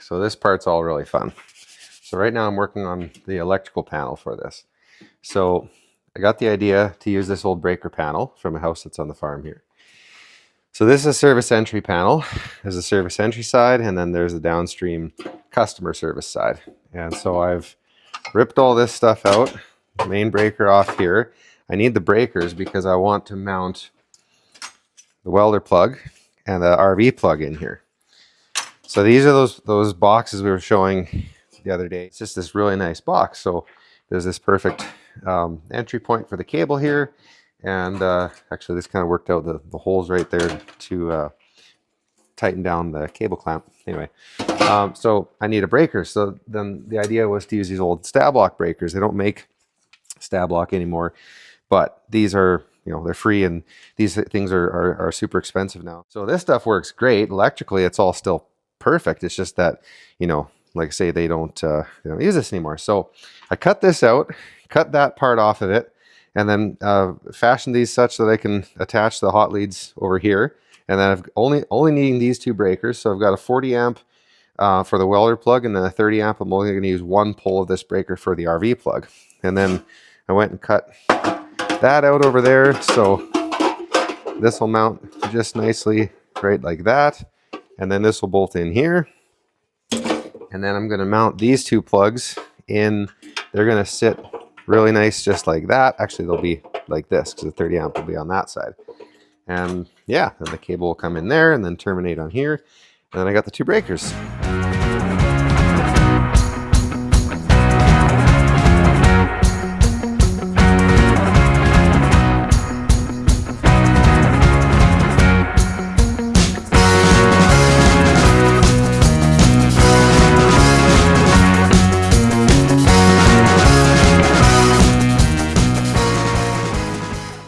so this part's all really fun. So right now I'm working on the electrical panel for this. So I got the idea to use this old breaker panel from a house that's on the farm here. So this is a service entry panel. There's a service entry side, and then there's a downstream customer service side. And so I've ripped all this stuff out, main breaker off here. I need the breakers because I want to mount the welder plug and the RV plug in here. So these are those boxes we were showing the other day. It's just this really nice box. So there's this perfect entry point for the cable here. And actually this kind of worked out, the holes right there to tighten down the cable clamp. Anyway, so I need a breaker. So then the idea was to use these old stab lock breakers. They don't make stab lock anymore, but these are, you know, they're free, and these things are super expensive now. So this stuff works great. Electrically, it's all still perfect. It's just that, you know, like I say, they don't use this anymore. So I cut this out, cut that part off of it, and then fashion these such that I can attach the hot leads over here. And then I've only needing these two breakers. So I've got a 40 amp for the welder plug, and then a 30 amp. I'm only going to use one pole of this breaker for the RV plug. And then I went and cut that out over there. So this will mount just nicely right like that. And then this will bolt in here. And then I'm going to mount these two plugs in. They're going to sit really nice just like that. Actually, they'll be like this because the 30 amp will be on that side. And yeah, then the cable will come in there and then terminate on here. And then I got the two breakers.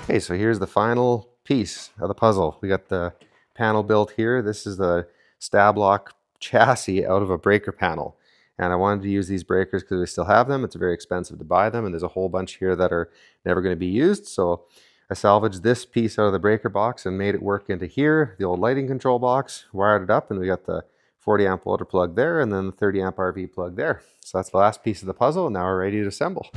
Okay, so here's the final piece of the puzzle. We got the panel built here. This is the stab lock chassis out of a breaker panel. And I wanted to use these breakers because we still have them. It's very expensive to buy them, and there's a whole bunch here that are never going to be used. So I salvaged this piece out of the breaker box and made it work into here, the old lighting control box, wired it up, and we got the 40 amp welder plug there, and then the 30 amp RV plug there. So that's the last piece of the puzzle, and now we're ready to assemble.